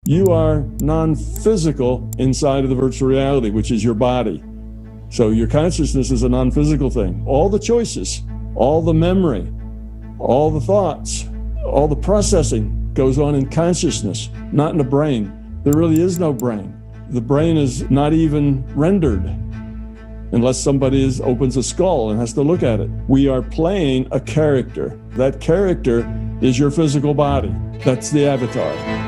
You are non-physical inside of the virtual reality, which is your body. So your consciousness is a non-physical thing. All the choices, all the memory, all the thoughts, all the processing goes on in consciousness, not in the brain. There really is no brain. The brain is not even rendered unless somebody opens a skull and has to look at it. We are playing a character. That character is your physical body. That's the avatar.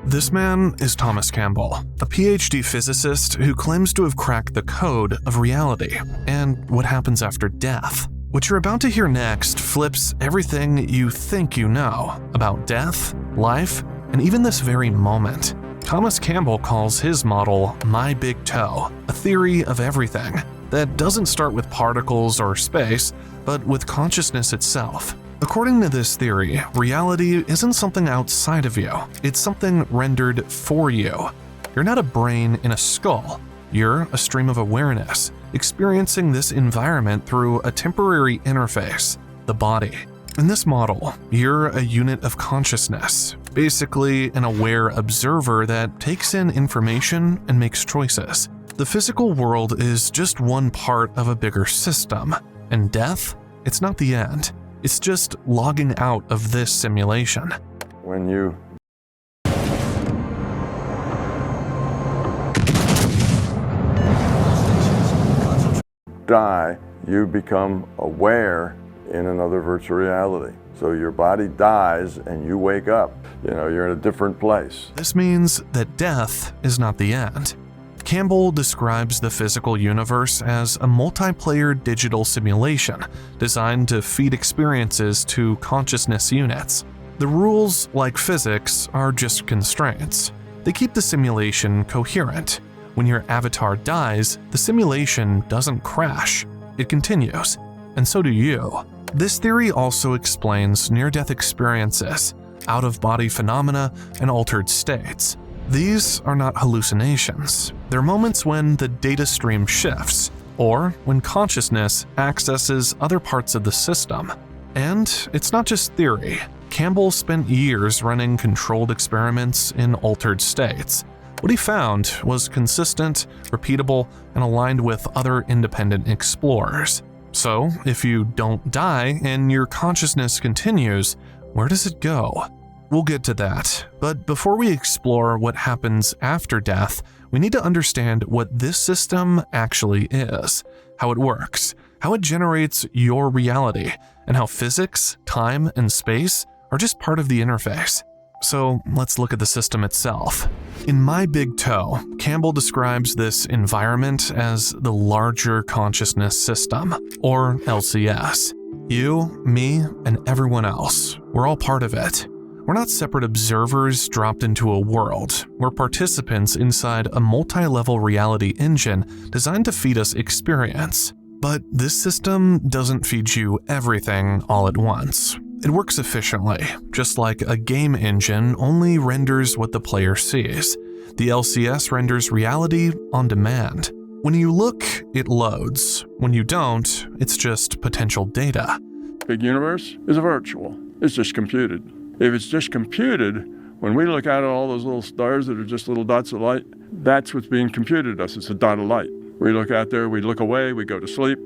This man is Thomas Campbell, a PhD physicist who claims to have cracked the code of reality and what happens after death. What you're about to hear next flips everything you think you know about death, life, and even this very moment. Thomas Campbell calls his model My Big Toe, a theory of everything that doesn't start with particles or space, but with consciousness itself. According to this theory, reality isn't something outside of you, it's something rendered for you. You're not a brain in a skull, you're a stream of awareness, experiencing this environment through a temporary interface, the body. In this model, you're a unit of consciousness, basically an aware observer that takes in information and makes choices. The physical world is just one part of a bigger system, and death, it's not the end. It's just logging out of this simulation. When you die, you become aware in another virtual reality. So your body dies and you wake up. You're in a different place. This means that death is not the end. Campbell describes the physical universe as a multiplayer digital simulation designed to feed experiences to consciousness units. The rules, like physics, are just constraints. They keep the simulation coherent. When your avatar dies, the simulation doesn't crash. It continues, and so do you. This theory also explains near-death experiences, out-of-body phenomena, and altered states. These are not hallucinations. They're moments when the data stream shifts, or when consciousness accesses other parts of the system. And it's not just theory. Campbell spent years running controlled experiments in altered states. What he found was consistent, repeatable, and aligned with other independent explorers. So, if you don't die and your consciousness continues, where does it go? We'll get to that, but before we explore what happens after death, we need to understand what this system actually is, how it works, how it generates your reality, and how physics, time, and space are just part of the interface. So let's look at the system itself. In My Big Toe, Campbell describes this environment as the Larger Consciousness System, or LCS. You, me, and everyone else, we're all part of it. We're not separate observers dropped into a world. We're participants inside a multi-level reality engine designed to feed us experience. But this system doesn't feed you everything all at once. It works efficiently, just like a game engine only renders what the player sees. The LCS renders reality on demand. When you look, it loads. When you don't, it's just potential data. big universe is virtual. It's just computed. If it's just computed, when we look out at all those little stars that are just little dots of light, that's what's being computed to us. It's a dot of light. We look out there, we look away, we go to sleep.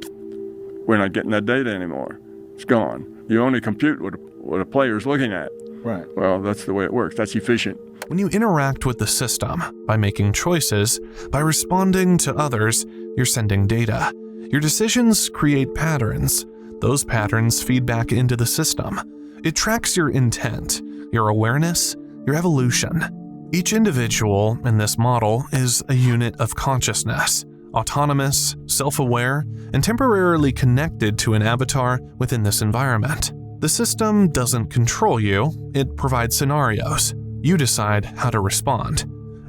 We're not getting that data anymore. It's gone. You only compute what a player's looking at. Right. Well, that's the way it works. That's efficient. When you interact with the system, by making choices, by responding to others, you're sending data. Your decisions create patterns. Those patterns feed back into the system. It tracks your intent, your awareness, your evolution. Each individual in this model is a unit of consciousness, autonomous, self-aware, and temporarily connected to an avatar within this environment. The system doesn't control you, it provides scenarios. You decide how to respond.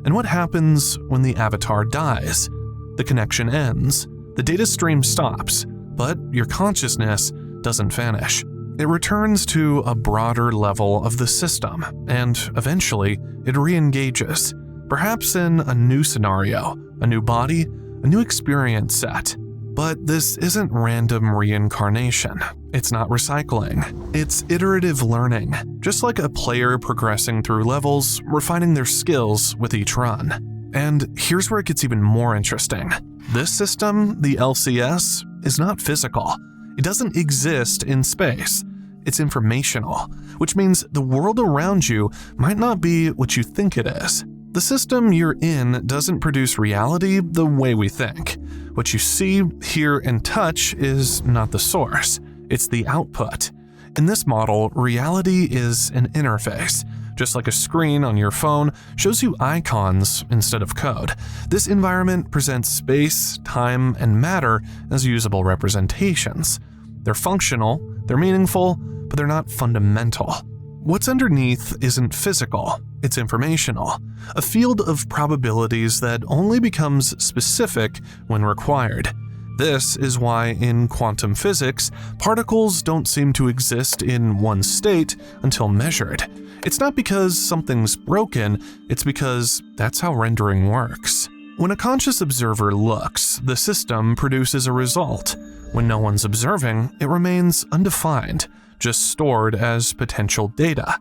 And what happens when the avatar dies? The connection ends, the data stream stops, but your consciousness doesn't vanish. It returns to a broader level of the system, and eventually it re-engages, perhaps in a new scenario, a new body, a new experience set. But this isn't random reincarnation. It's not recycling. It's iterative learning, just like a player progressing through levels, refining their skills with each run. And here's where it gets even more interesting. This system, the LCS, is not physical. It doesn't exist in space. It's informational, which means the world around you might not be what you think it is. The system you're in doesn't produce reality the way we think. What you see, hear, and touch is not the source. It's the output. In this model, reality is an interface. Just like a screen on your phone shows you icons instead of code, this environment presents space, time, and matter as usable representations. They're functional, they're meaningful, but they're not fundamental. What's underneath isn't physical, it's informational, a field of probabilities that only becomes specific when required. This is why in quantum physics, particles don't seem to exist in one state until measured. It's not because something's broken, it's because that's how rendering works. When a conscious observer looks, the system produces a result. When no one's observing, it remains undefined, just stored as potential data.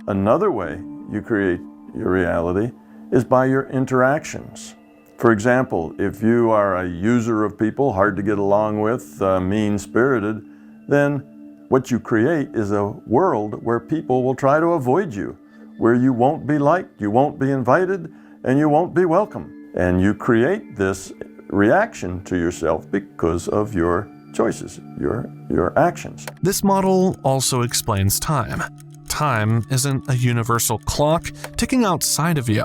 Another way you create your reality is by your interactions. For example, if you are a user of people, hard to get along with, mean-spirited, then what you create is a world where people will try to avoid you, where you won't be liked, you won't be invited, and you won't be welcome. And you create this reaction to yourself because of your choices, your actions. This model also explains time. Time isn't a universal clock ticking outside of you.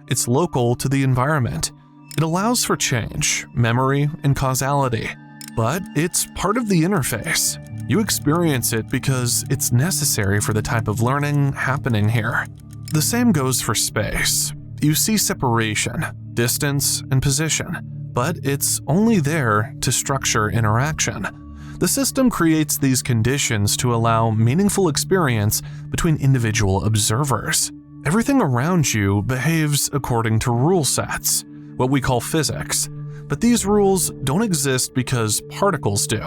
It's local to the environment. It allows for change, memory, and causality. But it's part of the interface. You experience it because it's necessary for the type of learning happening here. The same goes for space. You see separation, distance, and position, but it's only there to structure interaction. The system creates these conditions to allow meaningful experience between individual observers. Everything around you behaves according to rule sets, what we call physics. But these rules don't exist because particles do.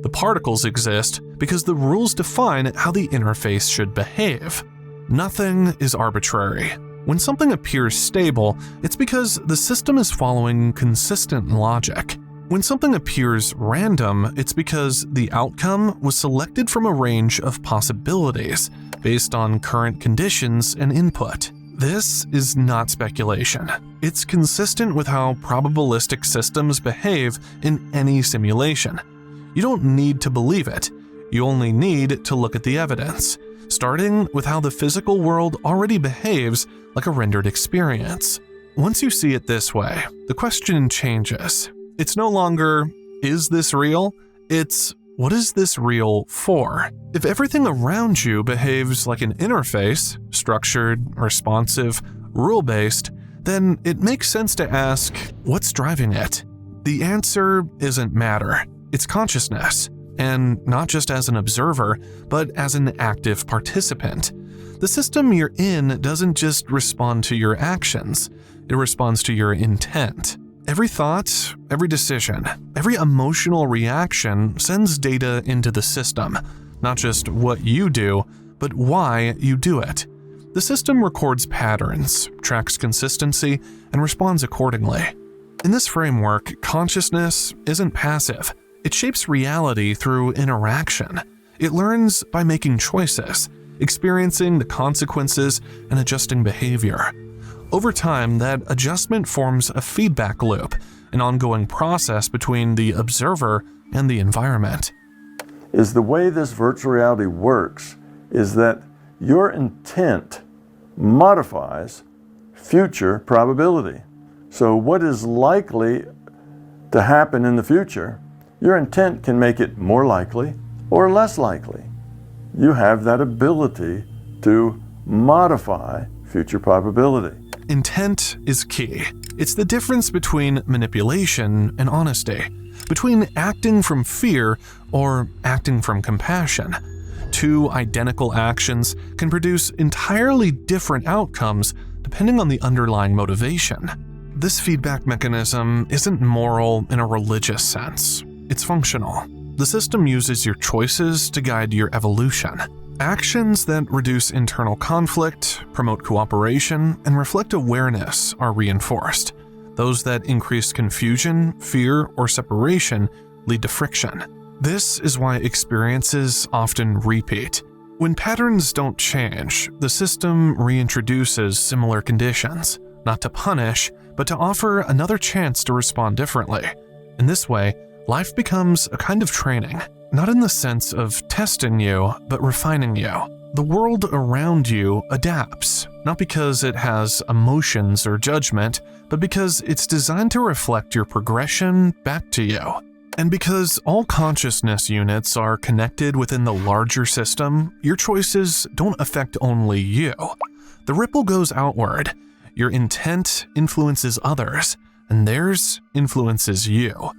The particles exist because the rules define how the interface should behave. Nothing is arbitrary. When something appears stable, it's because the system is following consistent logic. When something appears random, it's because the outcome was selected from a range of possibilities based on current conditions and input. This is not speculation. It's consistent with how probabilistic systems behave in any simulation. You don't need to believe it. You only need to look at the evidence, starting with how the physical world already behaves like a rendered experience. Once you see it this way, the question changes. It's no longer, is this real? It's, what is this real for? If everything around you behaves like an interface, structured, responsive, rule-based, then it makes sense to ask, what's driving it? The answer isn't matter, it's consciousness, and not just as an observer, but as an active participant. The system you're in doesn't just respond to your actions, it responds to your intent. Every thought, every decision, every emotional reaction sends data into the system, not just what you do, but why you do it. The system records patterns, tracks consistency, and responds accordingly. In this framework, consciousness isn't passive. It shapes reality through interaction. It learns by making choices, experiencing the consequences, and adjusting behavior. Over time, that adjustment forms a feedback loop, an ongoing process between the observer and the environment. Is the way this virtual reality works is that your intent modifies future probability. So what is likely to happen in the future, your intent can make it more likely or less likely. You have that ability to modify future probability. Intent is key. It's the difference between manipulation and honesty, between acting from fear or acting from compassion. Two identical actions can produce entirely different outcomes depending on the underlying motivation. This feedback mechanism isn't moral in a religious sense. it's functional. The system uses your choices to guide your evolution. Actions that reduce internal conflict, promote cooperation, and reflect awareness are reinforced. Those that increase confusion, fear, or separation lead to friction. This is why experiences often repeat. When patterns don't change, the system reintroduces similar conditions, not to punish, but to offer another chance to respond differently. In this way, life becomes a kind of training, not in the sense of testing you, but refining you. The world around you adapts, not because it has emotions or judgment, but because it's designed to reflect your progression back to you. And because all consciousness units are connected within the larger system, your choices don't affect only you. The ripple goes outward. Your intent influences others, and theirs influences you.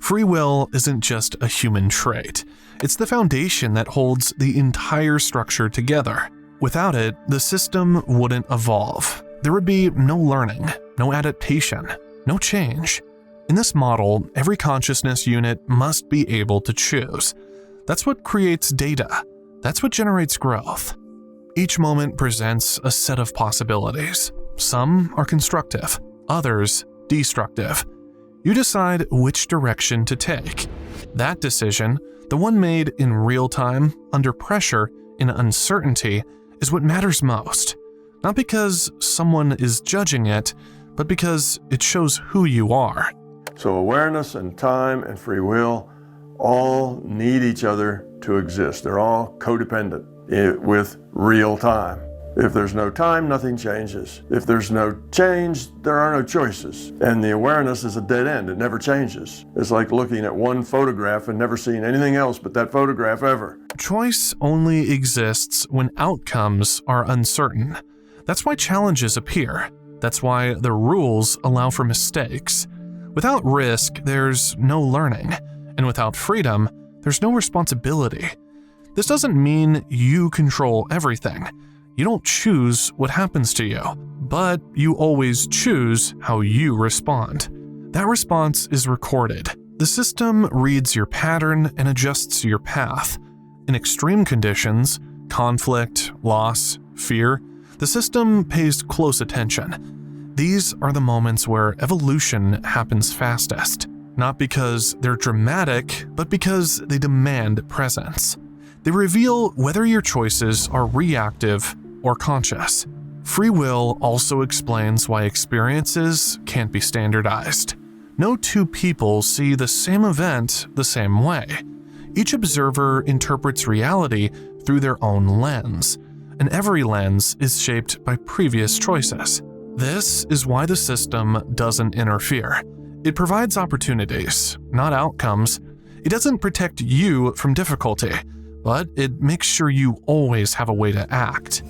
Free will isn't just a human trait. It's the foundation that holds the entire structure together. Without it, the system wouldn't evolve. There would be no learning, no adaptation, no change. In this model, every consciousness unit must be able to choose. That's what creates data. That's what generates growth. Each moment presents a set of possibilities. Some are constructive, others destructive. You decide which direction to take. That decision, the one made in real time, under pressure, in uncertainty, is what matters most. Not because someone is judging it, but because it shows who you are. So awareness and time and free will all need each other to exist. They're all codependent with real time. If there's no time, nothing changes. If there's no change, there are no choices. And the awareness is a dead end. It never changes. It's like looking at one photograph and never seeing anything else but that photograph ever. Choice only exists when outcomes are uncertain. That's why challenges appear. That's why the rules allow for mistakes. Without risk, there's no learning. And without freedom, there's no responsibility. This doesn't mean you control everything. You don't choose what happens to you, but you always choose how you respond. That response is recorded. The system reads your pattern and adjusts your path. In extreme conditions, conflict, loss, fear, the system pays close attention. These are the moments where evolution happens fastest, not because they're dramatic, but because they demand presence. They reveal whether your choices are reactive or conscious. Free will also explains why experiences can't be standardized. No two people see the same event the same way. Each observer interprets reality through their own lens, and every lens is shaped by previous choices. This is why the system doesn't interfere. It provides opportunities, not outcomes. It doesn't protect you from difficulty, but it makes sure you always have a way to act.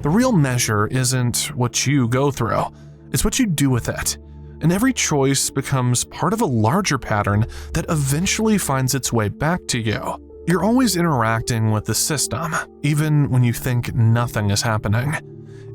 The real measure isn't what you go through, it's what you do with it. And every choice becomes part of a larger pattern that eventually finds its way back to you. You're always interacting with the system, even when you think nothing is happening.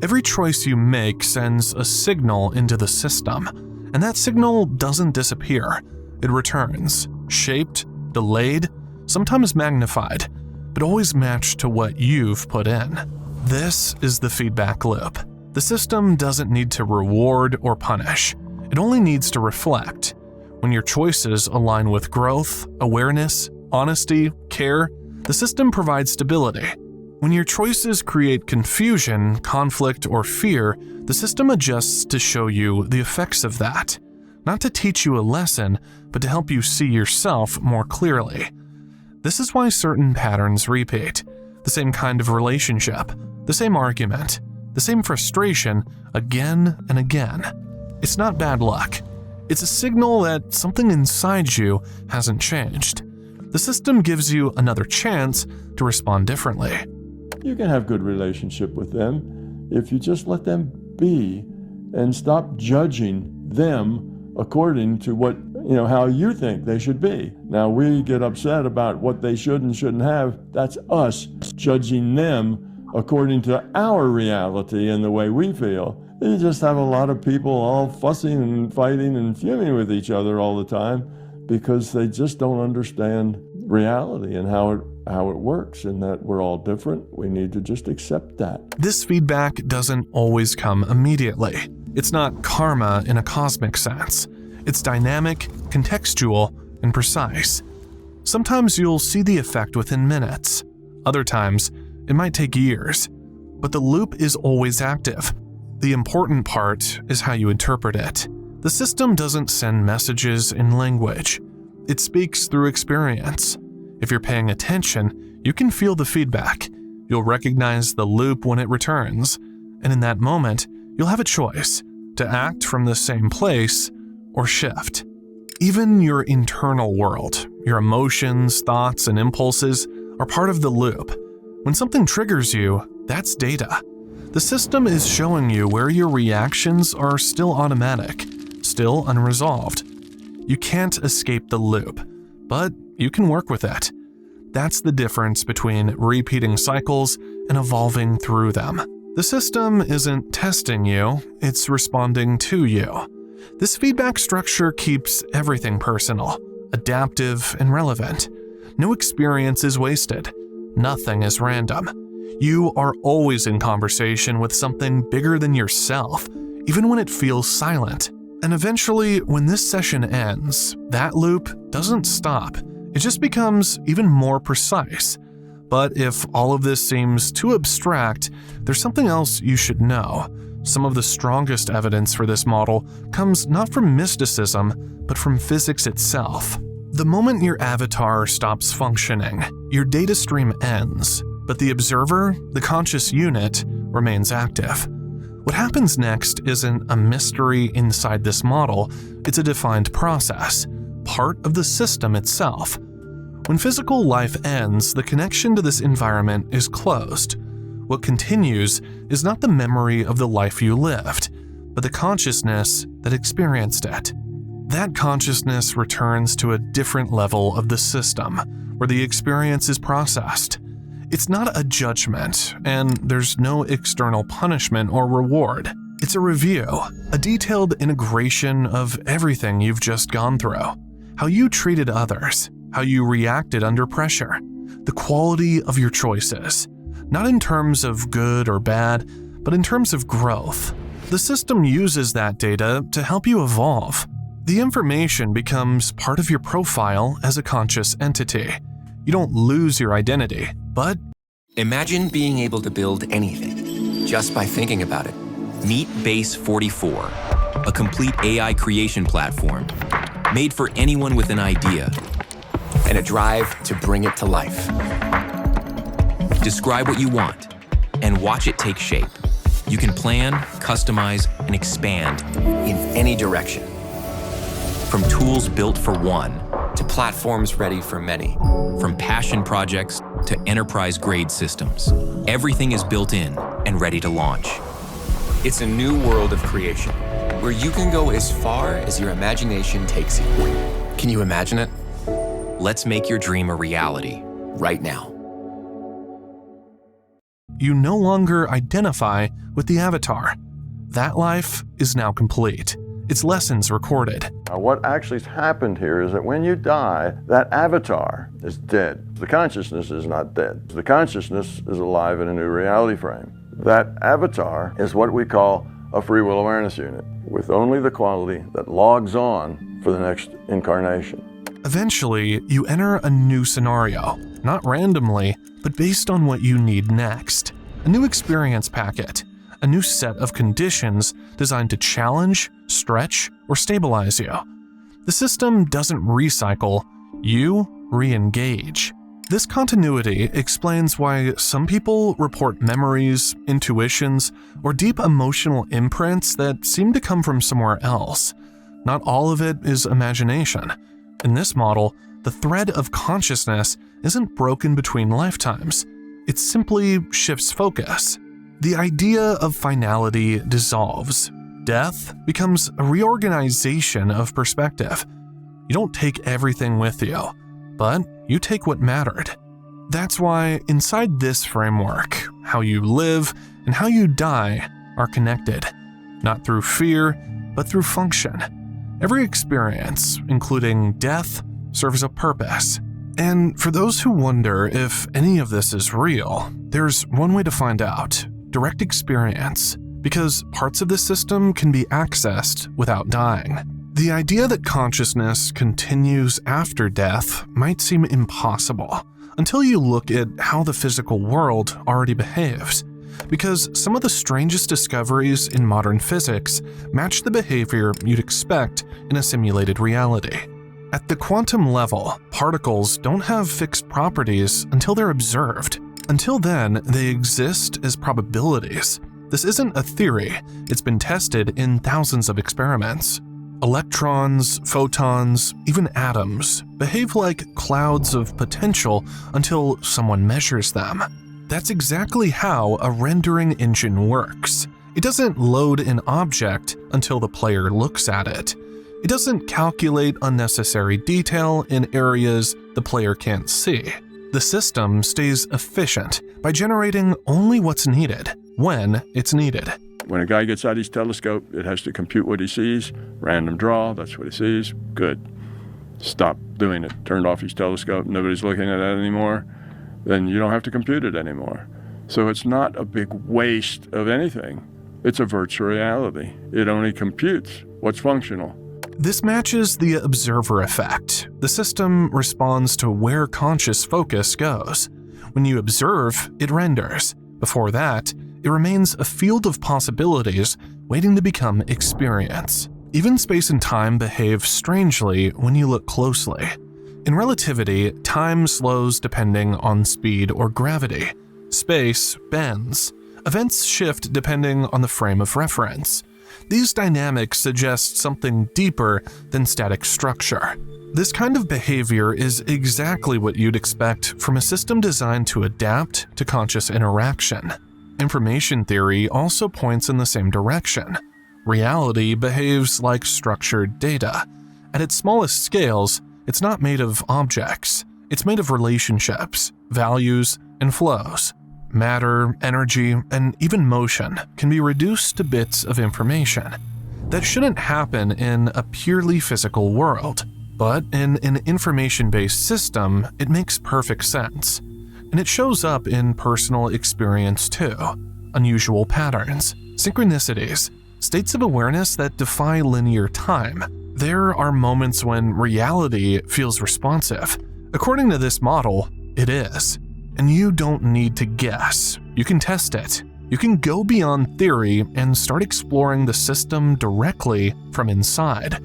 Every choice you make sends a signal into the system, and that signal doesn't disappear. It returns, shaped, delayed, sometimes magnified, but always matched to what you've put in. This is the feedback loop. The system doesn't need to reward or punish. It only needs to reflect. When your choices align with growth, awareness, honesty, care, the system provides stability. When your choices create confusion, conflict, or fear, the system adjusts to show you the effects of that. Not to teach you a lesson, but to help you see yourself more clearly. This is why certain patterns repeat. The same kind of relationship, the same argument, the same frustration again and again. It's not bad luck. It's a signal that something inside you hasn't changed. The system gives you another chance to respond differently. You can have good relationship with them if you just let them be and stop judging them according to what, how you think they should be. Now we get upset about what they should and shouldn't have. That's us judging them according to our reality and the way we feel. You just have a lot of people all fussing and fighting and fuming with each other all the time because they just don't understand reality and how it works, and that we're all different. We need to just accept that. This feedback doesn't always come immediately. It's not karma in a cosmic sense. It's dynamic, contextual, and precise. Sometimes you'll see the effect within minutes. Other times, it might take years. But the loop is always active. The important part is how you interpret it. The system doesn't send messages in language. It speaks through experience. If you're paying attention, you can feel the feedback. You'll recognize the loop when it returns, and in that moment, you'll have a choice to act from the same place or shift. Even your internal world, your emotions, thoughts, and impulses are part of the loop. When something triggers you, that's data. The system is showing you where your reactions are still automatic, still unresolved. You can't escape the loop, but you can work with it. That's the difference between repeating cycles and evolving through them. The system isn't testing you, it's responding to you. This feedback structure keeps everything personal, adaptive, and relevant. No experience is wasted. Nothing is random. You are always in conversation with something bigger than yourself, even when it feels silent. And eventually, when this session ends, that loop doesn't stop. It just becomes even more precise. But if all of this seems too abstract, there's something else you should know. Some of the strongest evidence for this model comes not from mysticism, but from physics itself. The moment your avatar stops functioning, your data stream ends, but the observer, the conscious unit, remains active. What happens next isn't a mystery inside this model, it's a defined process, part of the system itself. When physical life ends, the connection to this environment is closed. What continues is not the memory of the life you lived, but the consciousness that experienced it. That consciousness returns to a different level of the system, where the experience is processed. It's not a judgment, and there's no external punishment or reward. It's a review, a detailed integration of everything you've just gone through. How you treated others, how you reacted under pressure, the quality of your choices. Not in terms of good or bad, but in terms of growth. The system uses that data to help you evolve. The information becomes part of your profile as a conscious entity. You don't lose your identity, but imagine being able to build anything just by thinking about it. Meet Base 44, a complete AI creation platform made for anyone with an idea and a drive to bring it to life. Describe what you want and watch it take shape. You can plan, customize, and expand in any direction. From tools built for one to platforms ready for many. From passion projects to enterprise-grade systems. Everything is built in and ready to launch. It's a new world of creation where you can go as far as your imagination takes you. Can you imagine it? Let's make your dream a reality right now. you no longer identify with the avatar. That life is now complete. Its lessons recorded. What actually happened here is that when you die, that avatar is dead. The consciousness is not dead. The consciousness is alive in a new reality frame. That avatar is what we call a free will awareness unit, with only the quality that logs on for the next incarnation. Eventually, you enter a new scenario, not randomly, but based on what you need next. A new experience packet, a new set of conditions designed to challenge, stretch, or stabilize you. The system doesn't recycle, you re-engage. This continuity explains why some people report memories, intuitions, or deep emotional imprints that seem to come from somewhere else. Not all of it is imagination. In this model, the thread of consciousness isn't broken between lifetimes. It simply shifts focus. The idea of finality dissolves. Death becomes a reorganization of perspective. You don't take everything with you, but you take what mattered. That's why inside this framework, how you live and how you die are connected, not through fear, but through function. Every experience, including death, serves a purpose. And for those who wonder if any of this is real, there's one way to find out: direct experience, because parts of the system can be accessed without dying. The idea that consciousness continues after death might seem impossible until you look at how the physical world already behaves, because some of the strangest discoveries in modern physics match the behavior you'd expect in a simulated reality. At the quantum level, particles don't have fixed properties until they're observed. Until then, they exist as probabilities. This isn't a theory, it's been tested in thousands of experiments. Electrons, photons, even atoms behave like clouds of potential until someone measures them. That's exactly how a rendering engine works. It doesn't load an object until the player looks at it. It doesn't calculate unnecessary detail in areas the player can't see. The system stays efficient by generating only what's needed, when it's needed. When a guy gets out his telescope, it has to compute what he sees. Random draw, that's what he sees. Good. Stop doing it. Turned off his telescope, nobody's looking at that anymore. Then you don't have to compute it anymore. So it's not a big waste of anything. It's a virtual reality. It only computes what's functional. This matches the observer effect. The system responds to where conscious focus goes. When you observe, it renders. Before that, it remains a field of possibilities waiting to become experience. Even space and time behave strangely when you look closely. In relativity, time slows depending on speed or gravity. Space bends. Events shift depending on the frame of reference. These dynamics suggest something deeper than static structure. This kind of behavior is exactly what you'd expect from a system designed to adapt to conscious interaction. Information theory also points in the same direction. Reality behaves like structured data. At its smallest scales, it's not made of objects. It's made of relationships, values, and flows. Matter, energy, and even motion can be reduced to bits of information. That shouldn't happen in a purely physical world, but in an information-based system, it makes perfect sense. And it shows up in personal experience too. Unusual patterns, synchronicities, states of awareness that defy linear time. There are moments when reality feels responsive. According to this model, it is. And you don't need to guess. You can test it. You can go beyond theory and start exploring the system directly from inside.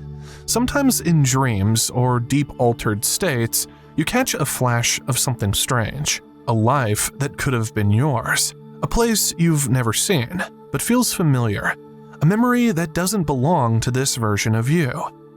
Sometimes in dreams or deep altered states, you catch a flash of something strange. A life that could have been yours. A place you've never seen, but feels familiar. A memory that doesn't belong to this version of you.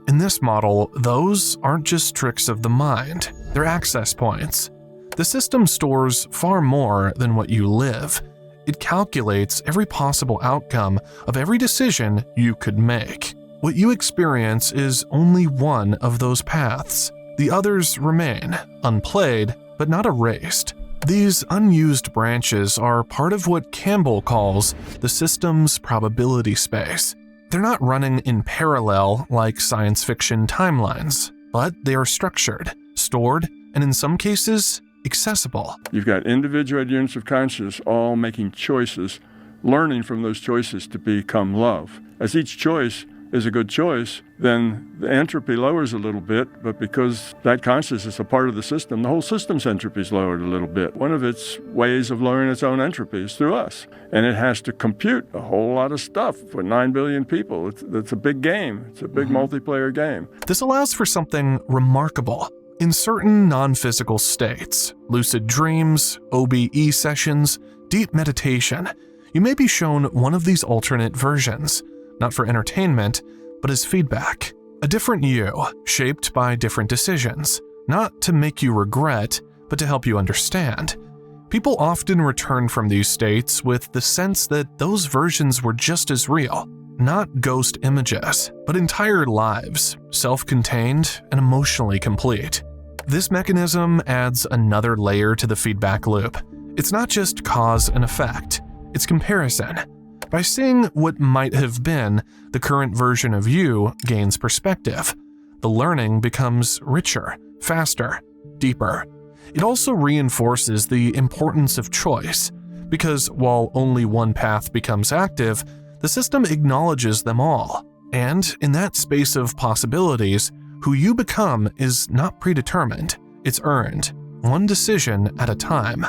In this model, those aren't just tricks of the mind. They're access points. The system stores far more than what you live. It calculates every possible outcome of every decision you could make. What you experience is only one of those paths. The others remain, unplayed, but not erased. These unused branches are part of what Campbell calls the system's probability space. They're not running in parallel like science fiction timelines, but they are structured, stored, and in some cases, accessible. You've got individual units of consciousness all making choices, learning from those choices to become love. As each choice is a good choice, then the entropy lowers a little bit, but because that consciousness is a part of the system, the whole system's entropy is lowered a little bit. One of its ways of lowering its own entropy is through us. And it has to compute a whole lot of stuff for 9 billion people. It's a big game. It's a big multiplayer game. This allows for something remarkable. In certain non-physical states, lucid dreams, OBE sessions, deep meditation, you may be shown one of these alternate versions, not for entertainment, but as feedback. A different you, shaped by different decisions, not to make you regret, but to help you understand. People often return from these states with the sense that those versions were just as real, not ghost images, but entire lives, self-contained and emotionally complete. This mechanism adds another layer to the feedback loop. It's not just cause and effect, it's comparison. By seeing what might have been, the current version of you gains perspective. The learning becomes richer, faster, deeper. It also reinforces the importance of choice, because while only one path becomes active, the system acknowledges them all. And in that space of possibilities, who you become is not predetermined, it's earned, one decision at a time.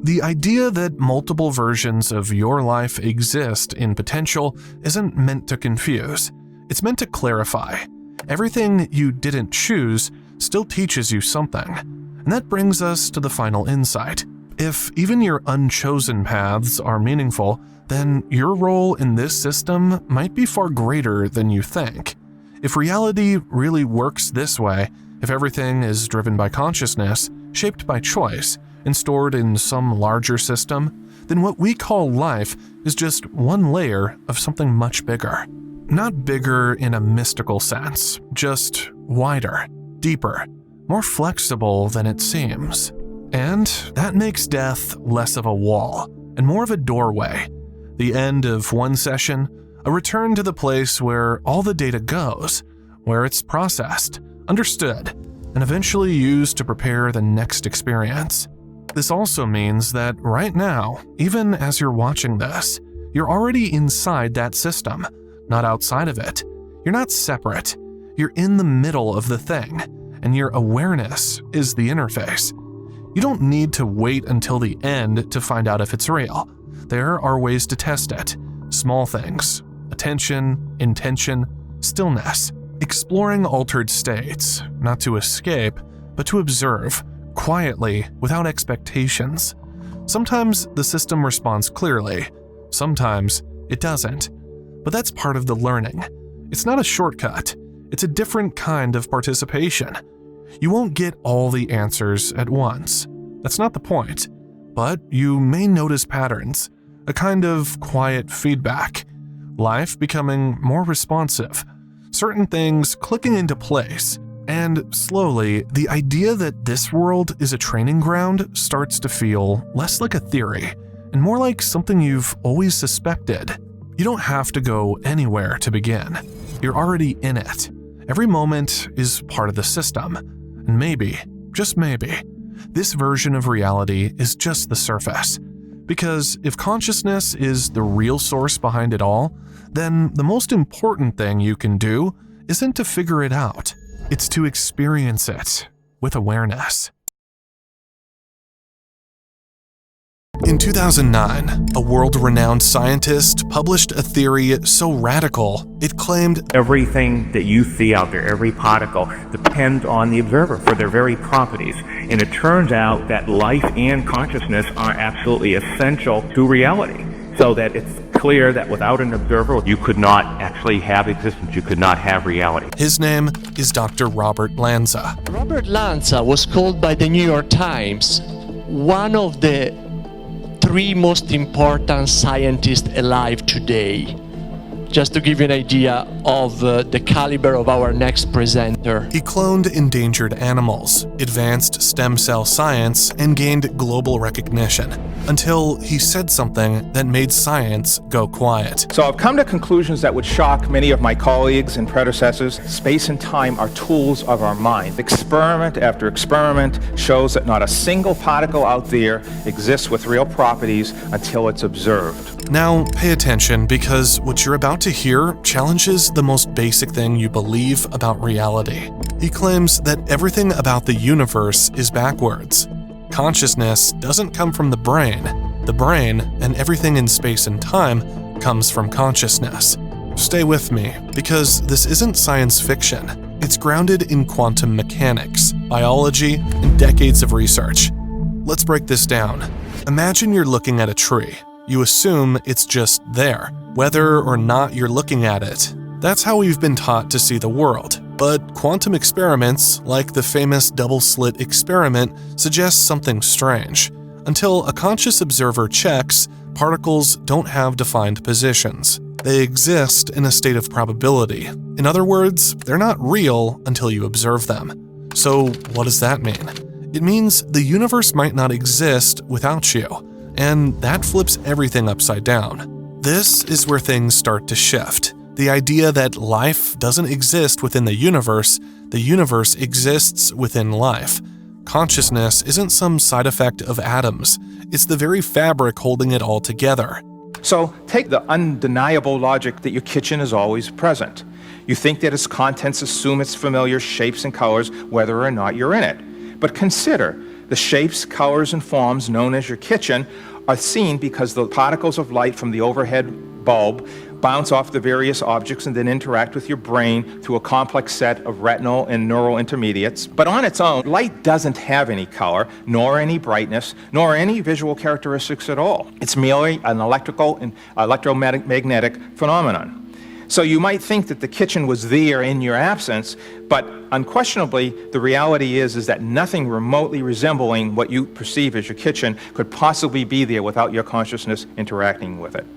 The idea that multiple versions of your life exist in potential isn't meant to confuse, it's meant to clarify. Everything you didn't choose still teaches you something. And that brings us to the final insight. If even your unchosen paths are meaningful, then your role in this system might be far greater than you think. If reality really works this way, if everything is driven by consciousness, shaped by choice, and stored in some larger system, then what we call life is just one layer of something much bigger. Not bigger in a mystical sense, just wider, deeper, more flexible than it seems. And that makes death less of a wall and more of a doorway. The end of one session, a return to the place where all the data goes, where it's processed, understood, and eventually used to prepare the next experience. This also means that right now, even as you're watching this, you're already inside that system, not outside of it. You're not separate. You're in the middle of the thing, and your awareness is the interface. You don't need to wait until the end to find out if it's real. There are ways to test it. Small things, attention, intention, stillness, exploring altered states, not to escape, but to observe, quietly, without expectations. Sometimes the system responds clearly, sometimes it doesn't. But that's part of the learning. It's not a shortcut, it's a different kind of participation. You won't get all the answers at once. That's not the point. But you may notice patterns, a kind of quiet feedback, life becoming more responsive, certain things clicking into place, and slowly, the idea that this world is a training ground starts to feel less like a theory and more like something you've always suspected. You don't have to go anywhere to begin. You're already in it. Every moment is part of the system. And maybe, just maybe, this version of reality is just the surface. Because if consciousness is the real source behind it all, then the most important thing you can do isn't to figure it out. It's to experience it with awareness. In 2009, a world-renowned scientist published a theory so radical, it claimed everything that you see out there, every particle, depends on the observer for their very properties. And it turns out that life and consciousness are absolutely essential to reality. So that it's clear that without an observer, you could not actually have existence, you could not have reality. His name is Dr. Robert Lanza. Robert Lanza was called by the New York Times one of the 3 most important scientists alive today. Just to give you an idea of the caliber of our next presenter. He cloned endangered animals, advanced stem cell science, and gained global recognition, until he said something that made science go quiet. So I've come to conclusions that would shock many of my colleagues and predecessors. Space and time are tools of our mind. Experiment after experiment shows that not a single particle out there exists with real properties until it's observed. Now, pay attention, because what you're about to hear challenges the most basic thing you believe about reality. He claims that everything about the universe is backwards. Consciousness doesn't come from the brain. The brain and everything in space and time comes from consciousness. Stay with me, because this isn't science fiction. It's grounded in quantum mechanics, biology, and decades of research. Let's break this down. Imagine you're looking at a tree. You assume it's just there, whether or not you're looking at it. That's how we've been taught to see the world. But quantum experiments, like the famous double-slit experiment, suggest something strange. Until a conscious observer checks, particles don't have defined positions. They exist in a state of probability. In other words, they're not real until you observe them. So what does that mean? It means the universe might not exist without you. And that flips everything upside down. This is where things start to shift. The idea that life doesn't exist within the universe exists within life. Consciousness isn't some side effect of atoms, it's the very fabric holding it all together. So take the undeniable logic that your kitchen is always present. You think that its contents assume its familiar shapes and colors whether or not you're in it. But consider, the shapes, colors, and forms known as your kitchen are seen because the particles of light from the overhead bulb bounce off the various objects and then interact with your brain through a complex set of retinal and neural intermediates. But on its own, light doesn't have any color, nor any brightness, nor any visual characteristics at all. It's merely an electrical and electromagnetic phenomenon. So you might think that the kitchen was there in your absence, but unquestionably, the reality is that nothing remotely resembling what you perceive as your kitchen could possibly be there without your consciousness interacting with it.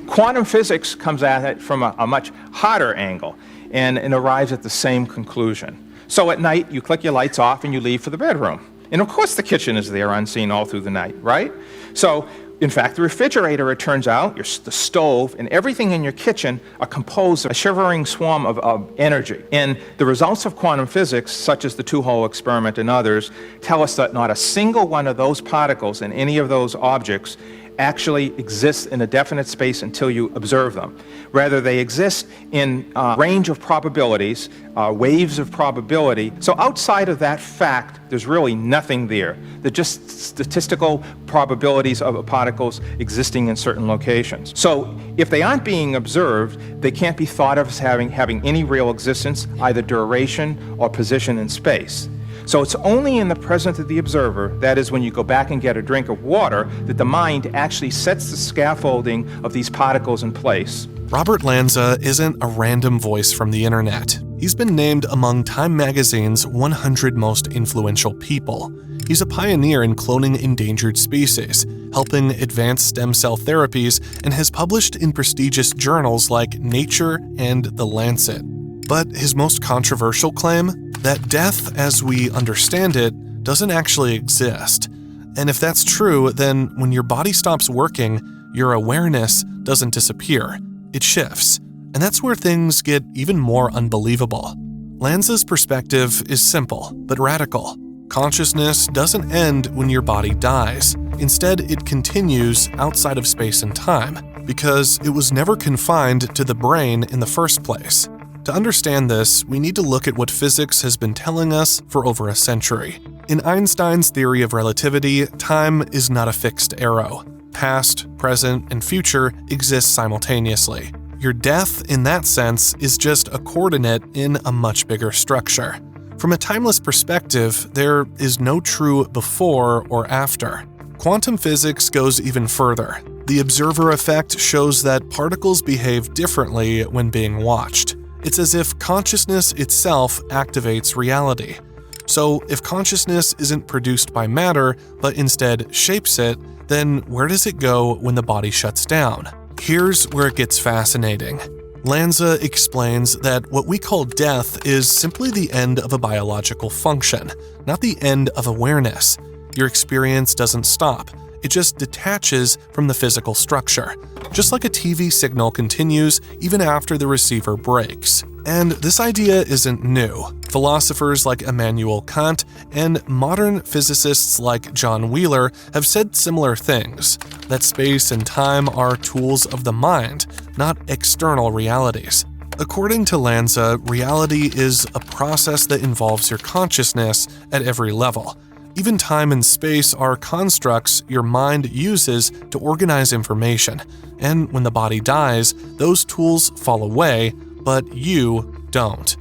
Quantum physics comes at it from a much harder angle and arrives at the same conclusion. So at night, you click your lights off and you leave for the bedroom. And of course the kitchen is there unseen all through the night, right? So, in fact, the refrigerator, it turns out, the stove, and everything in your kitchen are composed of a shivering swarm of energy. And the results of quantum physics, such as the two-hole experiment and others, tell us that not a single one of those particles in any of those objects actually exists in a definite space until you observe them. Rather, they exist in a range of probabilities, waves of probability. So outside of that fact, there's really nothing there. They're just statistical probabilities of particles existing in certain locations. So if they aren't being observed, they can't be thought of as having any real existence, either duration or position in space. So it's only in the presence of the observer, that is when you go back and get a drink of water, that the mind actually sets the scaffolding of these particles in place. Robert Lanza isn't a random voice from the internet. He's been named among Time magazine's 100 most influential people. He's a pioneer in cloning endangered species, helping advance stem cell therapies, and has published in prestigious journals like Nature and The Lancet. But his most controversial claim? That death, as we understand it, doesn't actually exist. And if that's true, then when your body stops working, your awareness doesn't disappear. It shifts. And that's where things get even more unbelievable. Lanza's perspective is simple, but radical. Consciousness doesn't end when your body dies. Instead, it continues outside of space and time, because it was never confined to the brain in the first place. To understand this, we need to look at what physics has been telling us for over a century. In Einstein's theory of relativity, time is not a fixed arrow. Past, present, and future exist simultaneously. Your death, in that sense, is just a coordinate in a much bigger structure. From a timeless perspective, there is no true before or after. Quantum physics goes even further. The observer effect shows that particles behave differently when being watched. It's as if consciousness itself activates reality. So if consciousness isn't produced by matter, but instead shapes it, then where does it go when the body shuts down? Here's where it gets fascinating. Lanza explains that what we call death is simply the end of a biological function, not the end of awareness. Your experience doesn't stop. It just detaches from the physical structure, just like a TV signal continues even after the receiver breaks. And this idea isn't new. Philosophers like Immanuel Kant and modern physicists like John Wheeler have said similar things, that space and time are tools of the mind, not external realities. According to Lanza, reality is a process that involves your consciousness at every level. Even time and space are constructs your mind uses to organize information, and when the body dies, those tools fall away, but you don't.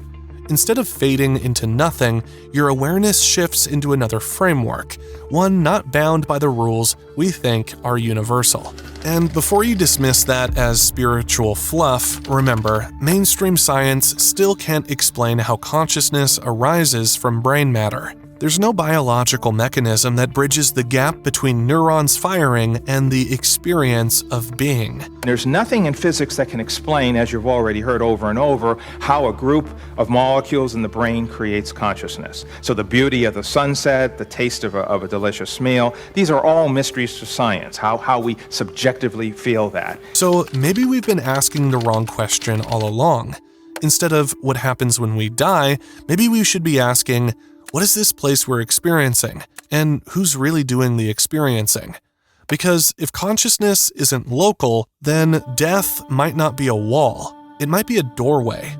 Instead of fading into nothing, your awareness shifts into another framework, one not bound by the rules we think are universal. And before you dismiss that as spiritual fluff, remember, mainstream science still can't explain how consciousness arises from brain matter. There's no biological mechanism that bridges the gap between neurons firing and the experience of being. There's nothing in physics that can explain, as you've already heard over and over, how a group of molecules in the brain creates consciousness. So the beauty of the sunset, the taste of a delicious meal, these are all mysteries to science, how we subjectively feel that. So maybe we've been asking the wrong question all along. Instead of what happens when we die, maybe we should be asking, what is this place we're experiencing, and who's really doing the experiencing? Because if consciousness isn't local, then death might not be a wall, it might be a doorway.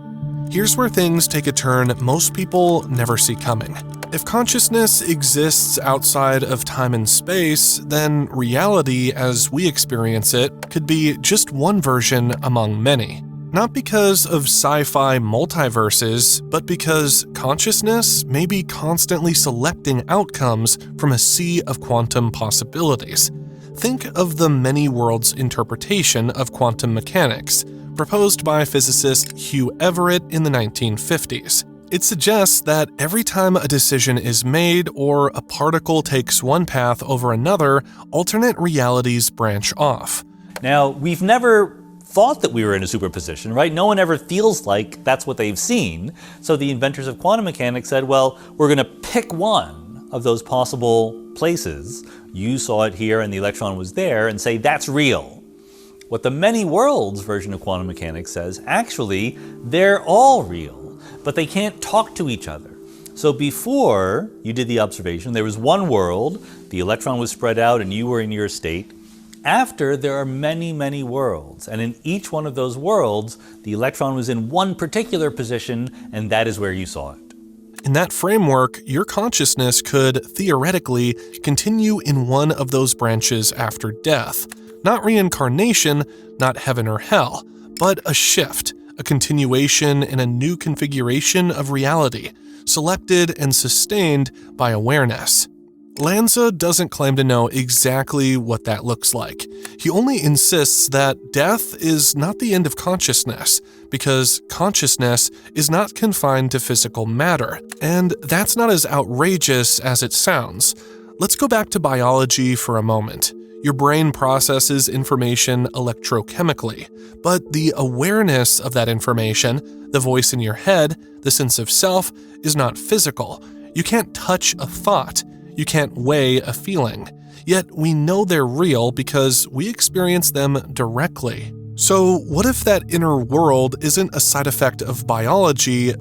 Here's where things take a turn most people never see coming. If consciousness exists outside of time and space, then reality as we experience it could be just one version among many. Not because of sci-fi multiverses, but because consciousness may be constantly selecting outcomes from a sea of quantum possibilities. Think of the many worlds interpretation of quantum mechanics, proposed by physicist Hugh Everett in the 1950s. It suggests that every time a decision is made or a particle takes one path over another, alternate realities branch off. Now, we've never thought that we were in a superposition, right? No one ever feels like that's what they've seen. So the inventors of quantum mechanics said, well, we're going to pick one of those possible places. You saw it here and the electron was there, and say that's real. What the many worlds version of quantum mechanics says, actually, they're all real, but they can't talk to each other. So before you did the observation, there was one world, the electron was spread out and you were in your state. After, there are many, many worlds, and in each one of those worlds, the electron was in one particular position, and that is where you saw it. In that framework, your consciousness could, theoretically, continue in one of those branches after death. Not reincarnation, not heaven or hell, but a shift, a continuation in a new configuration of reality, selected and sustained by awareness. Lanza doesn't claim to know exactly what that looks like. He only insists that death is not the end of consciousness, because consciousness is not confined to physical matter, and that's not as outrageous as it sounds. Let's go back to biology for a moment. Your brain processes information electrochemically, but the awareness of that information, the voice in your head, the sense of self, is not physical. You can't touch a thought. You can't weigh a feeling. Yet we know they're real because we experience them directly. So what if that inner world isn't a side effect of biology?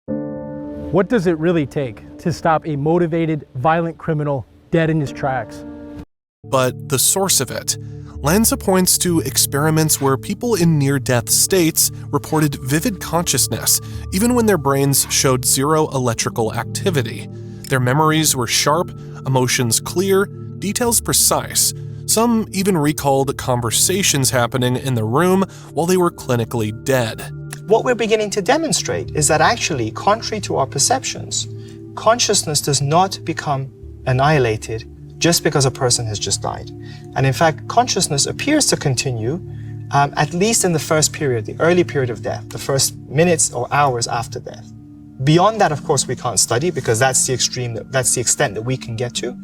What does it really take to stop a motivated, violent criminal dead in his tracks? But the source of it. Lanza points to experiments where people in near-death states reported vivid consciousness, even when their brains showed zero electrical activity. Their memories were sharp, emotions clear, details precise. Some even recalled conversations happening in the room while they were clinically dead. What we're beginning to demonstrate is that actually, contrary to our perceptions, consciousness does not become annihilated just because a person has just died. And in fact, consciousness appears to continue at least in the first period, the early period of death, the first minutes or hours after death. Beyond that, of course, we can't study because that's the extent that we can get to.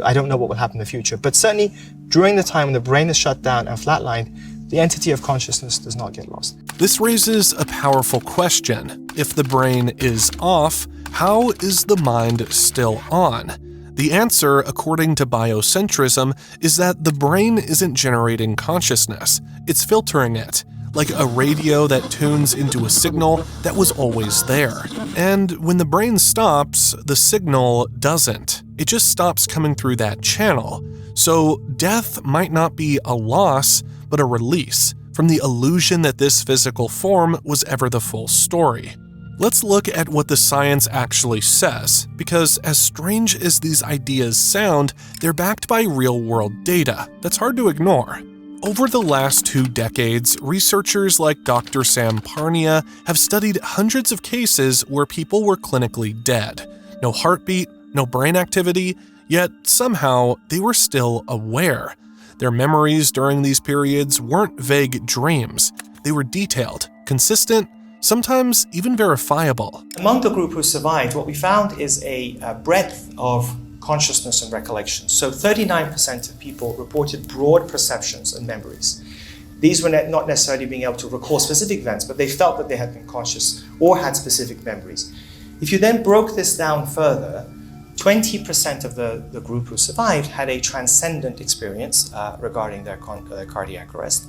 I don't know what will happen in the future, but certainly during the time when the brain is shut down and flatlined, the entity of consciousness does not get lost. This raises a powerful question. If the brain is off, how is the mind still on? The answer, according to biocentrism, is that the brain isn't generating consciousness, it's filtering it, like a radio that tunes into a signal that was always there. And when the brain stops, the signal doesn't. It just stops coming through that channel. So death might not be a loss, but a release from the illusion that this physical form was ever the full story. Let's look at what the science actually says, because as strange as these ideas sound, they're backed by real-world data that's hard to ignore. Over the last 2 decades, researchers like Dr. Sam Parnia have studied hundreds of cases where people were clinically dead. No heartbeat, no brain activity, yet somehow they were still aware. Their memories during these periods weren't vague dreams. They were detailed, consistent, sometimes even verifiable. Among the group who survived, what we found is a breadth of consciousness and recollection. So 39% of people reported broad perceptions and memories. These were not necessarily being able to recall specific events, but they felt that they had been conscious or had specific memories. If you then broke this down further, 20% of the group who survived had a transcendent experience regarding their cardiac arrest.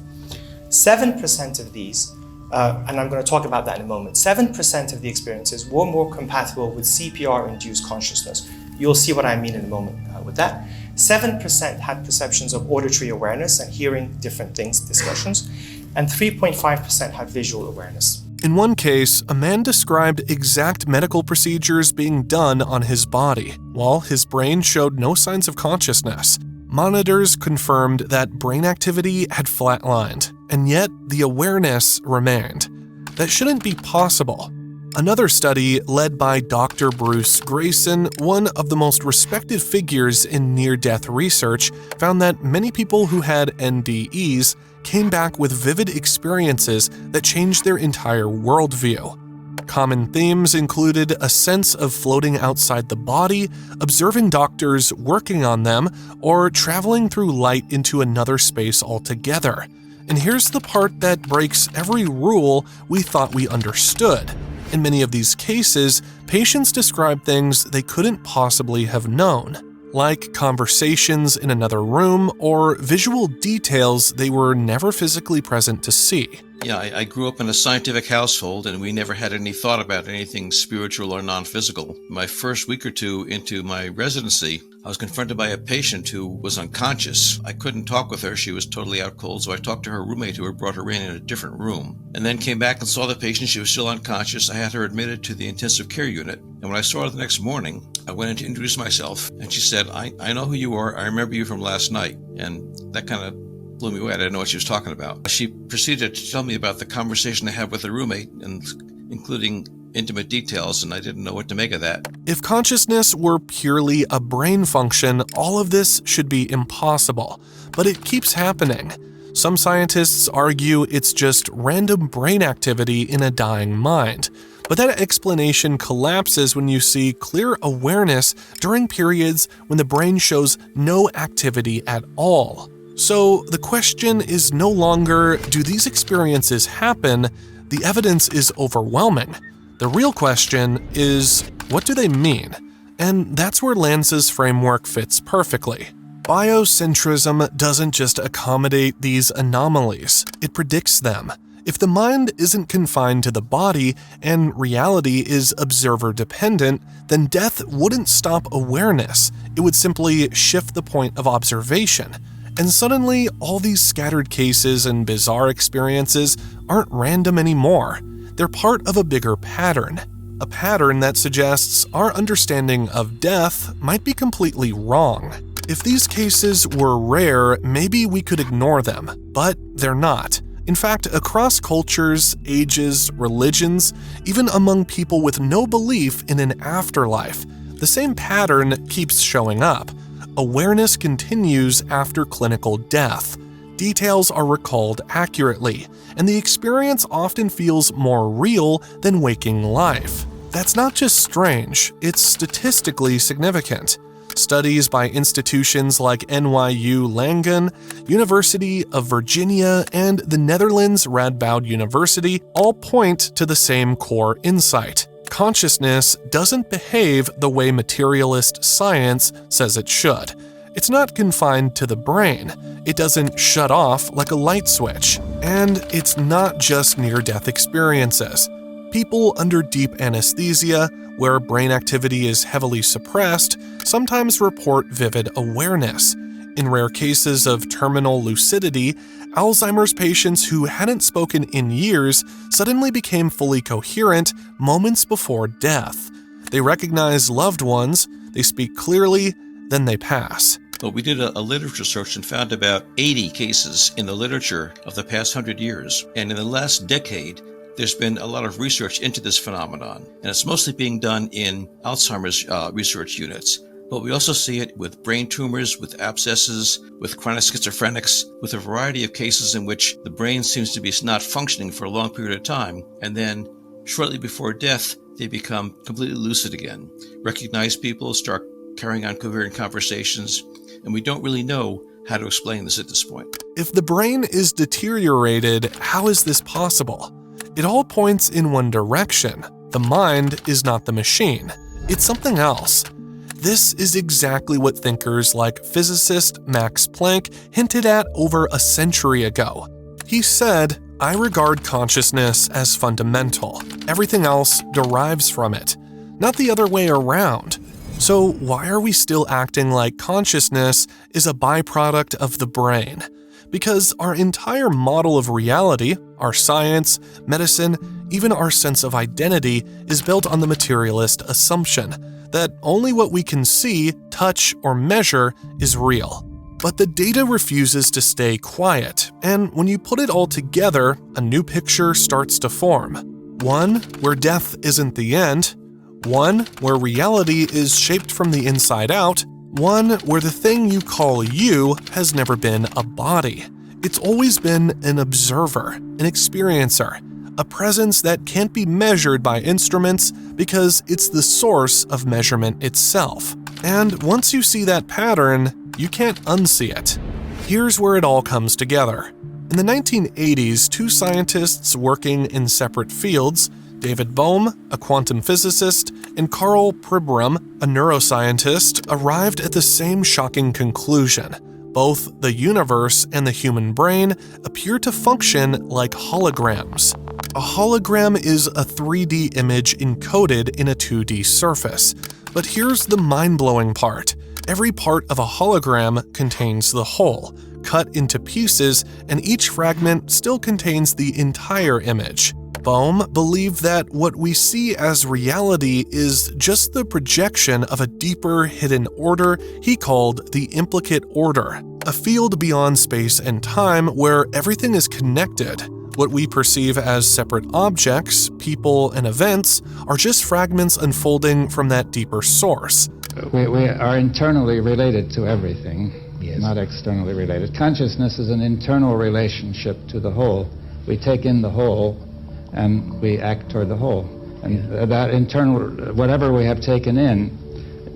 7% of these, and I'm going to talk about that in a moment, 7% of the experiences were more compatible with CPR-induced consciousness. You'll see what I mean in a moment with that. 7% had perceptions of auditory awareness and hearing different things, discussions, and 3.5% had visual awareness. In one case, a man described exact medical procedures being done on his body, while his brain showed no signs of consciousness. Monitors confirmed that brain activity had flatlined, and yet the awareness remained. That shouldn't be possible. Another study, led by Dr. Bruce Grayson, one of the most respected figures in near-death research, found that many people who had NDEs came back with vivid experiences that changed their entire worldview. Common themes included a sense of floating outside the body, observing doctors working on them, or traveling through light into another space altogether. And here's the part that breaks every rule we thought we understood. In many of these cases, patients describe things they couldn't possibly have known, like conversations in another room or visual details they were never physically present to see. Yeah, I grew up in a scientific household, and we never had any thought about anything spiritual or non-physical. My first week or two into my residency, I was confronted by a patient who was unconscious. I couldn't talk with her. She was totally out cold, so I talked to her roommate who had brought her in a different room, and then came back and saw the patient. She was still unconscious. I had her admitted to the intensive care unit, and when I saw her the next morning, I went in to introduce myself, and she said, I know who you are. I remember you from last night. And that kind of blew me away. I didn't know what she was talking about. She proceeded to tell me about the conversation I had with her roommate, and including intimate details, and I didn't know what to make of that. If consciousness were purely a brain function, all of this should be impossible. But it keeps happening. Some scientists argue it's just random brain activity in a dying mind. But that explanation collapses when you see clear awareness during periods when the brain shows no activity at all. So the question is no longer, do these experiences happen? The evidence is overwhelming. The real question is, what do they mean? And that's where Lanza's framework fits perfectly. Biocentrism doesn't just accommodate these anomalies, it predicts them. If the mind isn't confined to the body and reality is observer-dependent, then death wouldn't stop awareness. It would simply shift the point of observation. And suddenly, all these scattered cases and bizarre experiences aren't random anymore. They're part of a bigger pattern. A pattern that suggests our understanding of death might be completely wrong. If these cases were rare, maybe we could ignore them, but they're not. In fact, across cultures, ages, religions, even among people with no belief in an afterlife, the same pattern keeps showing up. Awareness continues after clinical death. Details are recalled accurately, and the experience often feels more real than waking life. That's not just strange, it's statistically significant. Studies by institutions like NYU Langone, University of Virginia, and the Netherlands Radboud University all point to the same core insight. Consciousness doesn't behave the way materialist science says it should. It's not confined to the brain. It doesn't shut off like a light switch. And it's not just near-death experiences. People under deep anesthesia, where brain activity is heavily suppressed, sometimes report vivid awareness. In rare cases of terminal lucidity, Alzheimer's patients who hadn't spoken in years suddenly became fully coherent moments before death. They recognize loved ones, they speak clearly, then they pass. Well, we did a literature search and found about 80 cases in the literature of the past 100 years. And in the last decade, there's been a lot of research into this phenomenon. And it's mostly being done in Alzheimer's research units. But we also see it with brain tumors, with abscesses, with chronic schizophrenics, with a variety of cases in which the brain seems to be not functioning for a long period of time, and then Shortly before death, they become completely lucid again, recognize people, start carrying on coherent conversations, and we don't really know how to explain this at this point. If the brain is deteriorated, how is this possible? It all points in one direction. The mind is not the machine. It's something else. This is exactly what thinkers like physicist Max Planck hinted at over a century ago. He said, "I regard consciousness as fundamental. Everything else derives from it, not the other way around." So why are we still acting like consciousness is a byproduct of the brain? Because our entire model of reality, our science, medicine, even our sense of identity is built on the materialist assumption that only what we can see, touch, or measure is real. But the data refuses to stay quiet, and when you put it all together, a new picture starts to form. One where death isn't the end, one where reality is shaped from the inside out, one where the thing you call you has never been a body. It's always been an observer, an experiencer, a presence that can't be measured by instruments because it's the source of measurement itself. And once you see that pattern, you can't unsee it. Here's where it all comes together. In the 1980s, two scientists working in separate fields, David Bohm, a quantum physicist, and Karl Pribram, a neuroscientist, arrived at the same shocking conclusion. Both the universe and the human brain appear to function like holograms. A hologram is a 3D image encoded in a 2D surface. But here's the mind-blowing part. Every part of a hologram contains the whole, cut into pieces, and each fragment still contains the entire image. Bohm believed that what we see as reality is just the projection of a deeper hidden order he called the implicate order, a field beyond space and time where everything is connected. What we perceive as separate objects, people, and events are just fragments unfolding from that deeper source. We are internally related to everything, not externally related. Consciousness is an internal relationship to the whole. We take in the whole and we act toward the whole. And that internal, whatever we have taken in,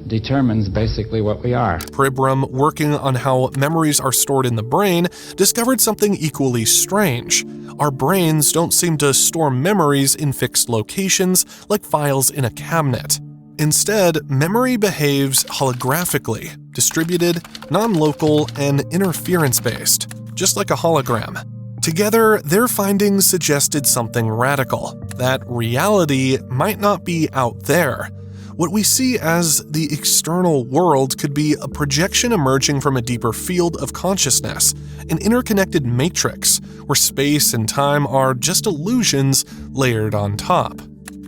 determines basically what we are. Pribram, working on how memories are stored in the brain, discovered something equally strange. Our brains don't seem to store memories in fixed locations like files in a cabinet. Instead, memory behaves holographically, distributed, non-local, and interference-based, just like a hologram. Together, their findings suggested something radical, that reality might not be out there. What we see as the external world could be a projection emerging from a deeper field of consciousness, an interconnected matrix where space and time are just illusions layered on top.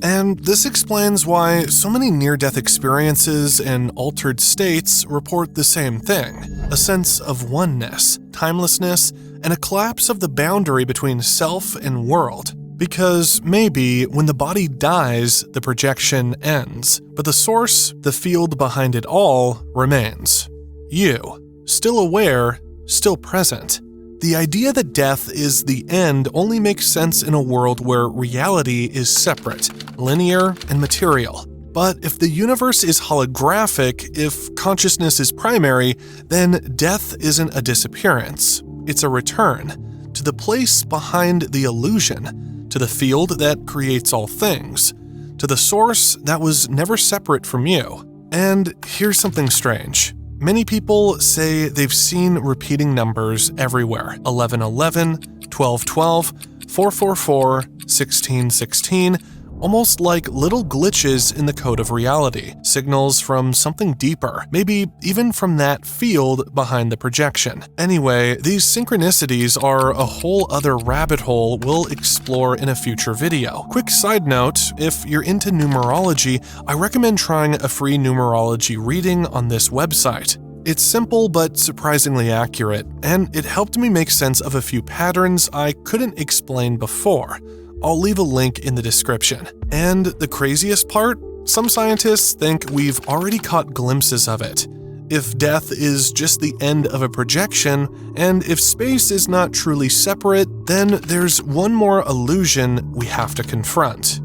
And this explains why so many near-death experiences and altered states report the same thing, a sense of oneness, timelessness, and a collapse of the boundary between self and world. Because maybe when the body dies, the projection ends, but the source, the field behind it all, remains. You, still aware, still present. The idea that death is the end only makes sense in a world where reality is separate, linear, and material. But if the universe is holographic, if consciousness is primary, then death isn't a disappearance. It's a return to the place behind the illusion, to the field that creates all things, to the source that was never separate from you. And here's something strange. Many people say they've seen repeating numbers everywhere: 1111, 1212, 444, 1616, almost like little glitches in the code of reality, signals from something deeper, maybe even from that field behind the projection. Anyway, these synchronicities are a whole other rabbit hole we'll explore in a future video. Quick side note, if you're into numerology, I recommend trying a free numerology reading on this website. It's simple but surprisingly accurate, and it helped me make sense of a few patterns I couldn't explain before. I'll leave a link in the description. And the craziest part? Some scientists think we've already caught glimpses of it. If death is just the end of a projection, and if space is not truly separate, then there's one more illusion we have to confront.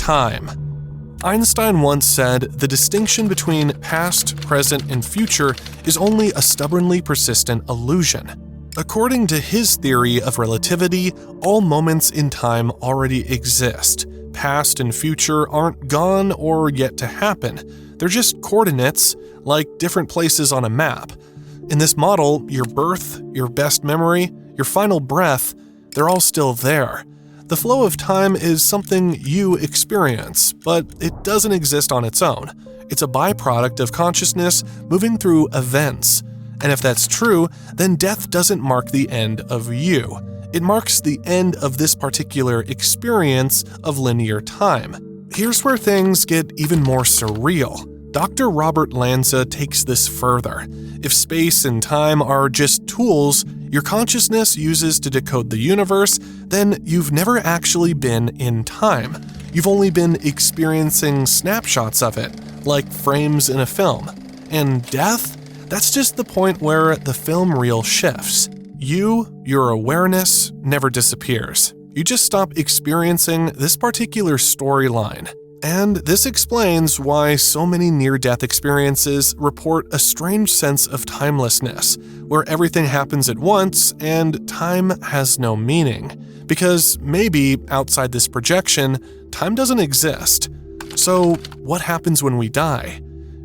time. Einstein once said the distinction between past, present, and future is only a stubbornly persistent illusion. According to his theory of relativity, all moments in time already exist. Past and future aren't gone or yet to happen. They're just coordinates, like different places on a map. In this model, your birth, your best memory, your final breath, they're all still there. The flow of time is something you experience, but it doesn't exist on its own. It's a byproduct of consciousness moving through events. And if that's true, then death doesn't mark the end of you. It marks the end of this particular experience of linear time. Here's where things get even more surreal. Dr. Robert Lanza takes this further. If space and time are just tools your consciousness uses to decode the universe, then you've never actually been in time. You've only been experiencing snapshots of it, like frames in a film. And death? That's just the point where the film reel shifts. Your awareness, never disappears. You just stop experiencing this particular storyline. And this explains why so many near-death experiences report a strange sense of timelessness, where everything happens at once and time has no meaning. Because maybe, outside this projection, time doesn't exist. So, what happens when we die?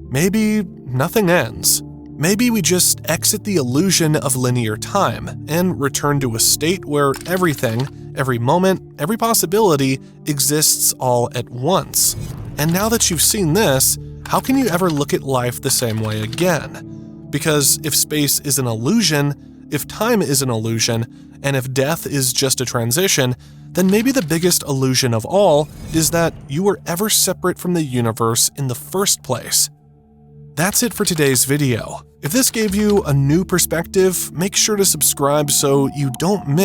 Maybe nothing ends. Maybe we just exit the illusion of linear time and return to a state where everything, every moment, every possibility exists all at once. And now that you've seen this, how can you ever look at life the same way again? Because if space is an illusion, if time is an illusion, and if death is just a transition, then maybe the biggest illusion of all is that you were ever separate from the universe in the first place. That's it for today's video. If this gave you a new perspective, make sure to subscribe so you don't miss